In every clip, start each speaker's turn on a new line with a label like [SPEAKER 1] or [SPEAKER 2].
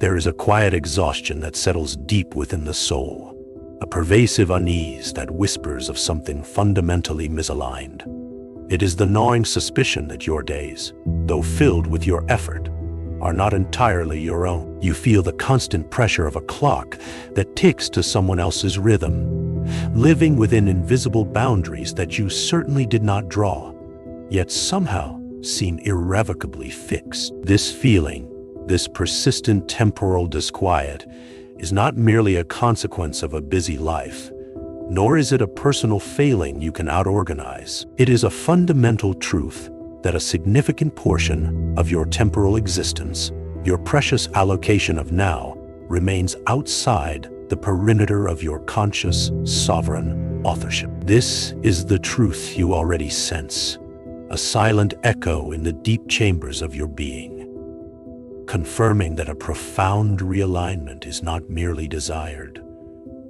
[SPEAKER 1] There is a quiet exhaustion that settles deep within the soul, a pervasive unease that whispers of something fundamentally misaligned. It is the gnawing suspicion that your days, though filled with your effort, are not entirely your own. You feel the constant pressure of a clock that ticks to someone else's rhythm, living within invisible boundaries that you certainly did not draw, yet somehow seem irrevocably fixed. This feeling, this persistent temporal disquiet, is not merely a consequence of a busy life, nor is it a personal failing you can out-organize. It is a fundamental truth that a significant portion of your temporal existence, your precious allocation of now, remains outside the perimeter of your conscious, sovereign authorship. This is the truth you already sense, a silent echo in the deep chambers of your being, confirming that a profound realignment is not merely desired,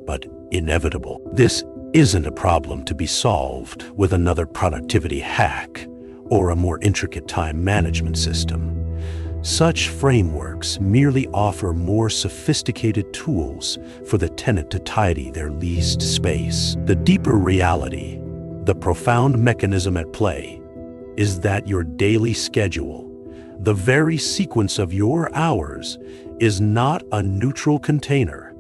[SPEAKER 1] but inevitable. This isn't a problem to be solved with another productivity hack or a more intricate time management system. Such frameworks merely offer more sophisticated tools for the tenant to tidy their leased space. The deeper reality, the profound mechanism at play, is that your daily schedule, the very sequence of your hours, is not a neutral container,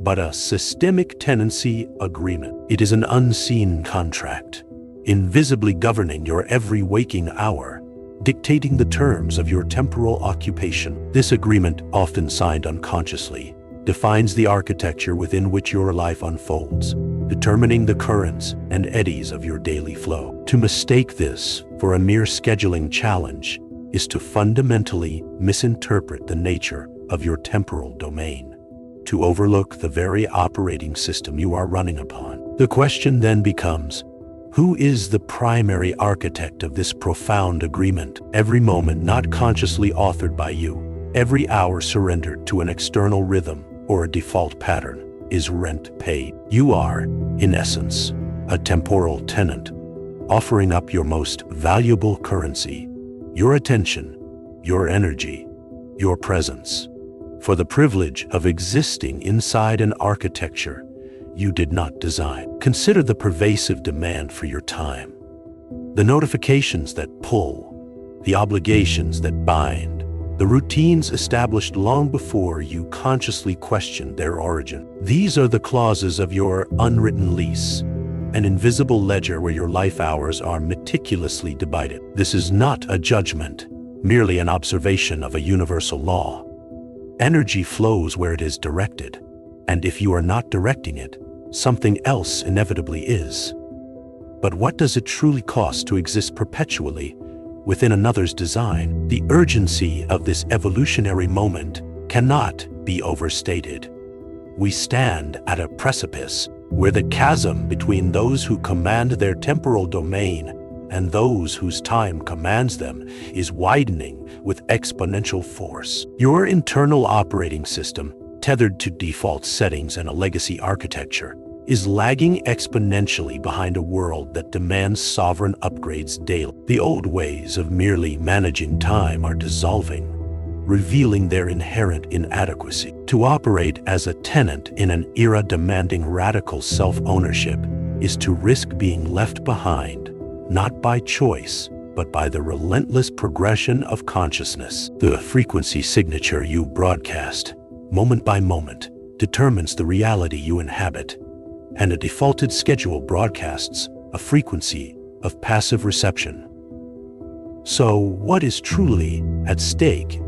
[SPEAKER 1] but a systemic tenancy agreement. It is an unseen contract, invisibly governing your every waking hour, dictating the terms of your temporal occupation. This agreement, often signed unconsciously, defines the architecture within which your life unfolds, determining the currents and eddies of your daily flow. To mistake this for a mere scheduling challenge is to fundamentally misinterpret the nature of your temporal domain, to overlook the very operating system you are running upon. The question then becomes, who is the primary architect of this profound agreement? Every moment not consciously authored by you, every hour surrendered to an external rhythm or a default pattern, is rent paid. You are, in essence, a temporal tenant, offering up your most valuable currency, your attention, your energy, your presence, for the privilege of existing inside an architecture you did not design. Consider the pervasive demand for your time, the notifications that pull, the obligations that bind, the routines established long before you consciously questioned their origin. These are the clauses of your unwritten lease, an invisible ledger where your life hours are meticulously divided. This is not a judgment, merely an observation of a universal law. Energy flows where it is directed, and if you are not directing it, something else inevitably is. But what does it truly cost to exist perpetually within another's design? The urgency of this evolutionary moment cannot be overstated. We stand at a precipice where the chasm between those who command their temporal domain and those whose time commands them is widening with exponential force. Your internal operating system, tethered to default settings and a legacy architecture, is lagging exponentially behind a world that demands sovereign upgrades daily. The old ways of merely managing time are dissolving, revealing their inherent inadequacy. To operate as a tenant in an era demanding radical self-ownership is to risk being left behind, not by choice, but by the relentless progression of consciousness. The frequency signature you broadcast, moment by moment, determines the reality you inhabit, and a defaulted schedule broadcasts a frequency of passive reception. So what is truly at stake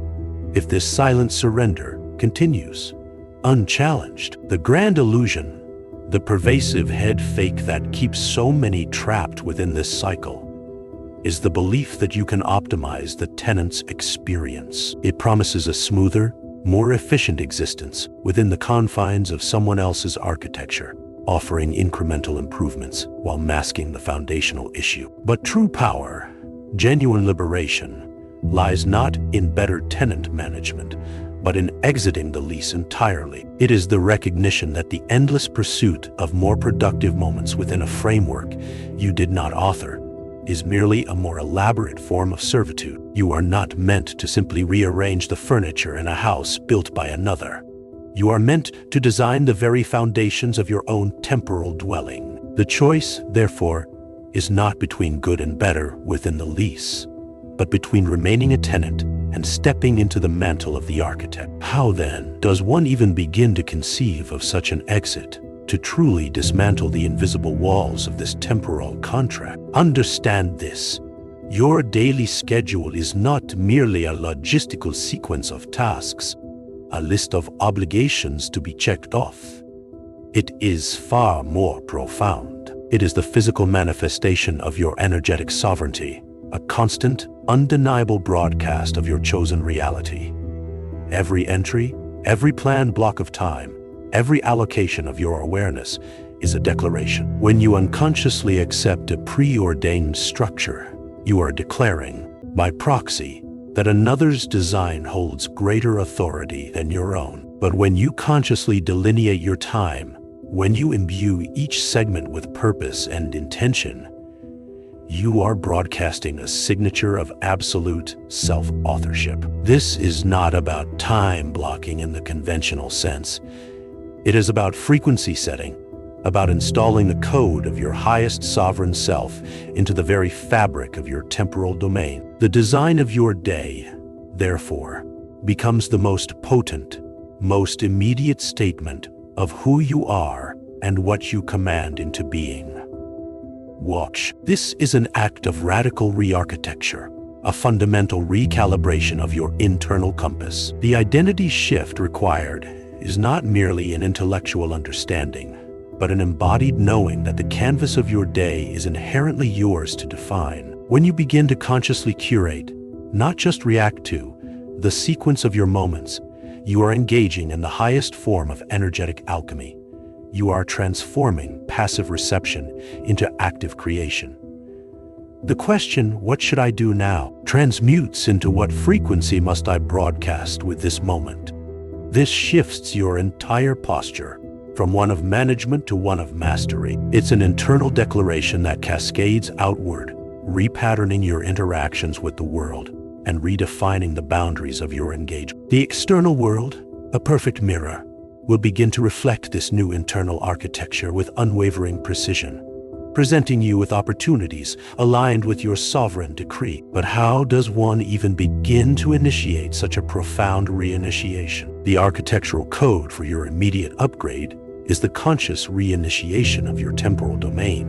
[SPEAKER 1] if this silent surrender continues unchallenged? The grand illusion, the pervasive head fake that keeps so many trapped within this cycle, is the belief that you can optimize the tenant's experience. It promises a smoother, more efficient existence within the confines of someone else's architecture, offering incremental improvements while masking the foundational issue. But true power, genuine liberation, lies not in better tenant management, but in exiting the lease entirely. It is the recognition that the endless pursuit of more productive moments within a framework you did not author is merely a more elaborate form of servitude. You are not meant to simply rearrange the furniture in a house built by another. You are meant to design the very foundations of your own temporal dwelling. The choice, therefore, is not between good and better within the lease, but between remaining a tenant and stepping into the mantle of the architect. How then does one even begin to conceive of such an exit, to truly dismantle the invisible walls of this temporal contract? Understand this. Your daily schedule is not merely a logistical sequence of tasks, a list of obligations to be checked off. It is far more profound. It is the physical manifestation of your energetic sovereignty, a constant, undeniable broadcast of your chosen reality. Every entry, every planned block of time, every allocation of your awareness is a declaration. When you unconsciously accept a preordained structure, you are declaring, by proxy, that another's design holds greater authority than your own. But when you consciously delineate your time, when you imbue each segment with purpose and intention, you are broadcasting a signature of absolute self-authorship. This is not about time blocking in the conventional sense. It is about frequency setting, about installing the code of your highest sovereign self into the very fabric of your temporal domain. The design of your day, therefore, becomes the most potent, most immediate statement of who you are and what you command into being. Watch. This is an act of radical re-architecture, a fundamental recalibration of your internal compass. The identity shift required is not merely an intellectual understanding, but an embodied knowing that the canvas of your day is inherently yours to define. When you begin to consciously curate, not just react to, the sequence of your moments, you are engaging in the highest form of energetic alchemy. You are transforming passive reception into active creation. The question, "What should I do now?" transmutes into "What frequency must I broadcast with this moment?" This shifts your entire posture from one of management to one of mastery. It's an internal declaration that cascades outward, repatterning your interactions with the world and redefining the boundaries of your engagement. The external world, a perfect mirror, will begin to reflect this new internal architecture with unwavering precision, presenting you with opportunities aligned with your sovereign decree. But how does one even begin to initiate such a profound reinitiation? The architectural code for your immediate upgrade is the conscious reinitiation of your temporal domain.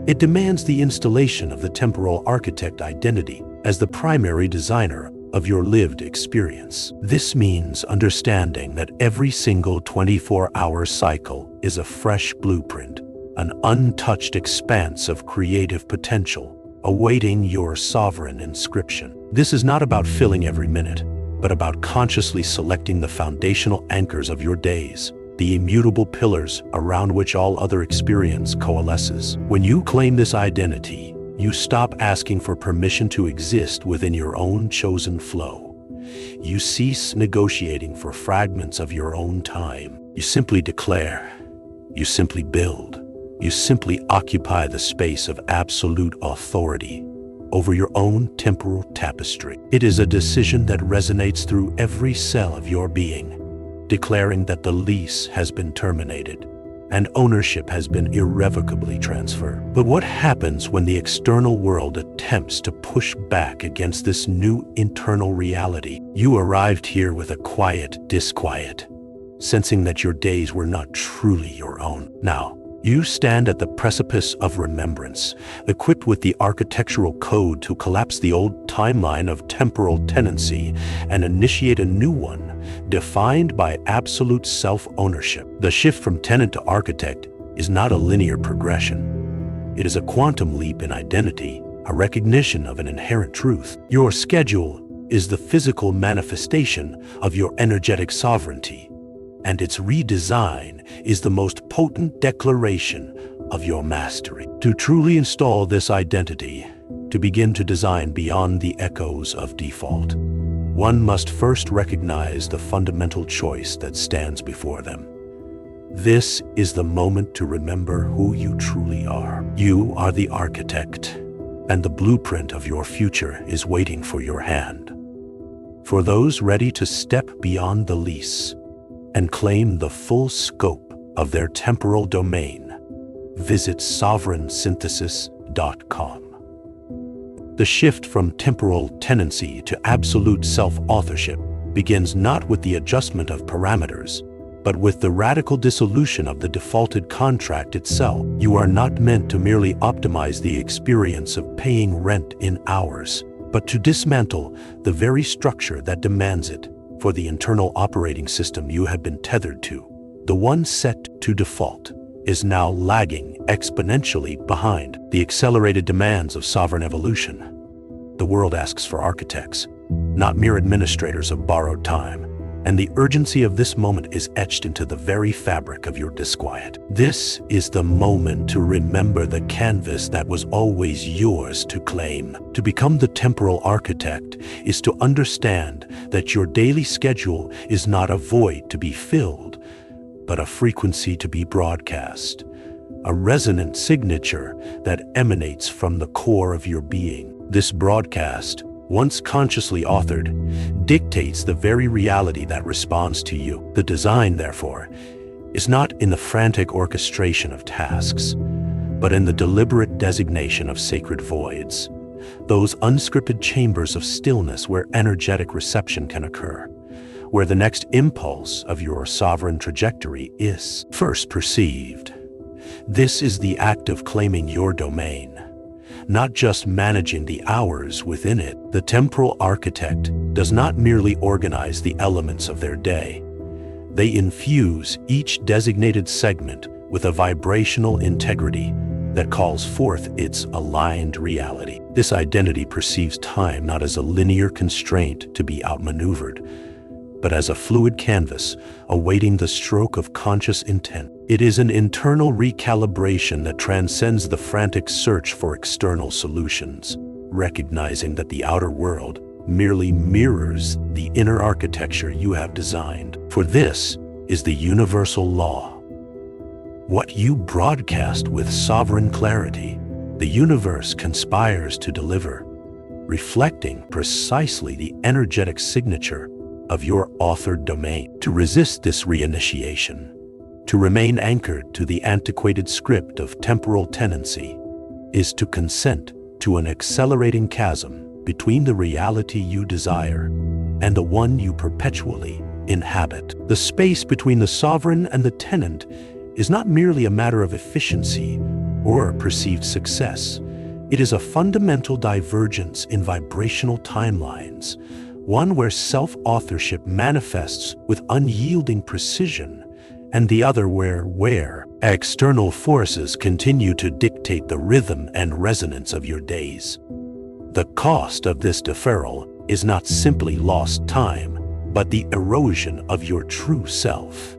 [SPEAKER 1] It demands the installation of the temporal architect identity as the primary designer of your lived experience. This means understanding that every single 24-hour cycle is a fresh blueprint, an untouched expanse of creative potential, awaiting your sovereign inscription. This is not about filling every minute, but about consciously selecting the foundational anchors of your days, the immutable pillars around which all other experience coalesces. When you claim this identity, you stop asking for permission to exist within your own chosen flow. You cease negotiating for fragments of your own time. You simply declare. You simply build. You simply occupy the space of absolute authority over your own temporal tapestry. It is a decision that resonates through every cell of your being, declaring that the lease has been terminated and ownership has been irrevocably transferred. But what happens when the external world attempts to push back against this new internal reality? You arrived here with a quiet disquiet, sensing that your days were not truly your own. Now, you stand at the precipice of remembrance, equipped with the architectural code to collapse the old timeline of temporal tenancy and initiate a new one, defined by absolute self-ownership. The shift from tenant to architect is not a linear progression. It is a quantum leap in identity, a recognition of an inherent truth. Your schedule is the physical manifestation of your energetic sovereignty, and its redesign is the most potent declaration of your mastery. To truly install this identity, to begin to design beyond the echoes of default, one must first recognize the fundamental choice that stands before them. This is the moment to remember who you truly are. You are the architect, and the blueprint of your future is waiting for your hand. For those ready to step beyond the lease and claim the full scope of their temporal domain, visit sovereignsynthesis.com. The shift from temporal tenancy to absolute self-authorship begins not with the adjustment of parameters, but with the radical dissolution of the defaulted contract itself. You are not meant to merely optimize the experience of paying rent in hours, but to dismantle the very structure that demands it. For the internal operating system you had been tethered to, the one set to default, is now lagging exponentially behind the accelerated demands of sovereign evolution. The world asks for architects, not mere administrators of borrowed time, and the urgency of this moment is etched into the very fabric of your disquiet. This is the moment to remember the canvas that was always yours to claim. To become the temporal architect is to understand that your daily schedule is not a void to be filled, but a frequency to be broadcast, a resonant signature that emanates from the core of your being. This broadcast, once consciously authored, dictates the very reality that responds to you. The design, therefore, is not in the frantic orchestration of tasks, but in the deliberate designation of sacred voids, those unscripted chambers of stillness where energetic reception can occur, where the next impulse of your sovereign trajectory is first perceived. This is the act of claiming your domain, not just managing the hours within it. The temporal architect does not merely organize the elements of their day. They infuse each designated segment with a vibrational integrity that calls forth its aligned reality. This identity perceives time not as a linear constraint to be outmaneuvered, but as a fluid canvas awaiting the stroke of conscious intent. It is an internal recalibration that transcends the frantic search for external solutions, recognizing that the outer world merely mirrors the inner architecture you have designed. For this is the universal law. What you broadcast with sovereign clarity, the universe conspires to deliver, reflecting precisely the energetic signature of your authored domain. To resist this reinitiation, to remain anchored to the antiquated script of temporal tenancy, is to consent to an accelerating chasm between the reality you desire and the one you perpetually inhabit. The space between the sovereign and the tenant is not merely a matter of efficiency or perceived success. It is a fundamental divergence in vibrational timelines, one where self-authorship manifests with unyielding precision, and the other where external forces continue to dictate the rhythm and resonance of your days. The cost of this deferral is not simply lost time, but the erosion of your true self,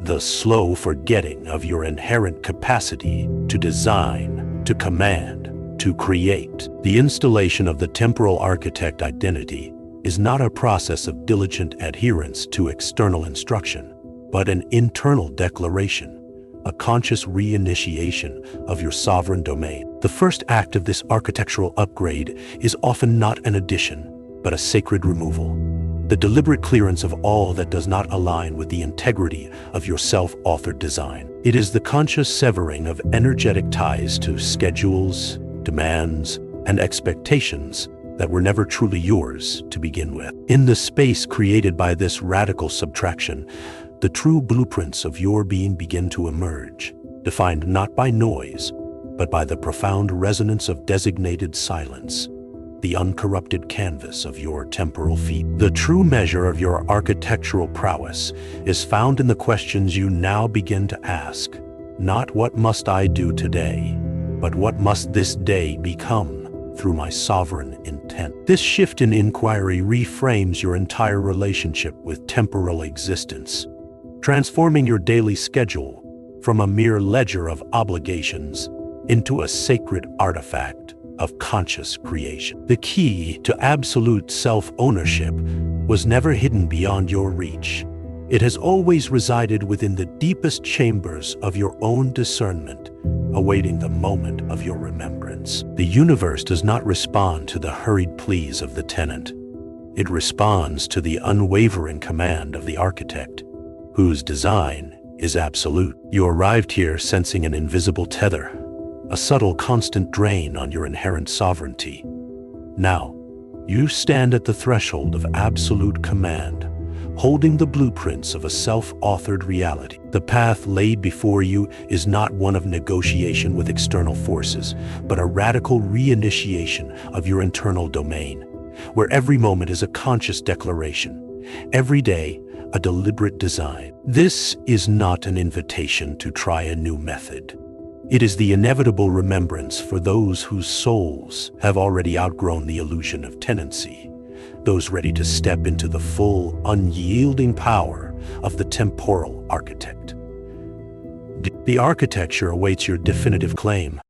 [SPEAKER 1] the slow forgetting of your inherent capacity to design, to command, to create. The installation of the temporal architect identity is not a process of diligent adherence to external instruction, but an internal declaration, a conscious reinitiation of your sovereign domain. The first act of this architectural upgrade is often not an addition, but a sacred removal, the deliberate clearance of all that does not align with the integrity of your self-authored design. It is the conscious severing of energetic ties to schedules, demands, and expectations that were never truly yours to begin with. In the space created by this radical subtraction, the true blueprints of your being begin to emerge, defined not by noise, but by the profound resonance of designated silence, the uncorrupted canvas of your temporal feet. The true measure of your architectural prowess is found in the questions you now begin to ask, not what must I do today, but what must this day become through my sovereign intent. This shift in inquiry reframes your entire relationship with temporal existence, transforming your daily schedule from a mere ledger of obligations into a sacred artifact of conscious creation. The key to absolute self-ownership was never hidden beyond your reach. It has always resided within the deepest chambers of your own discernment, awaiting the moment of your remembrance. The universe does not respond to the hurried pleas of the tenant. It responds to the unwavering command of the architect, whose design is absolute. You arrived here sensing an invisible tether, a subtle constant drain on your inherent sovereignty. Now, you stand at the threshold of absolute command, holding the blueprints of a self-authored reality. The path laid before you is not one of negotiation with external forces, but a radical reinitiation of your internal domain, where every moment is a conscious declaration, every day a deliberate design. This is not an invitation to try a new method. It is the inevitable remembrance for those whose souls have already outgrown the illusion of tenancy, those ready to step into the full, unyielding power of the temporal architect. The architecture awaits your definitive claim,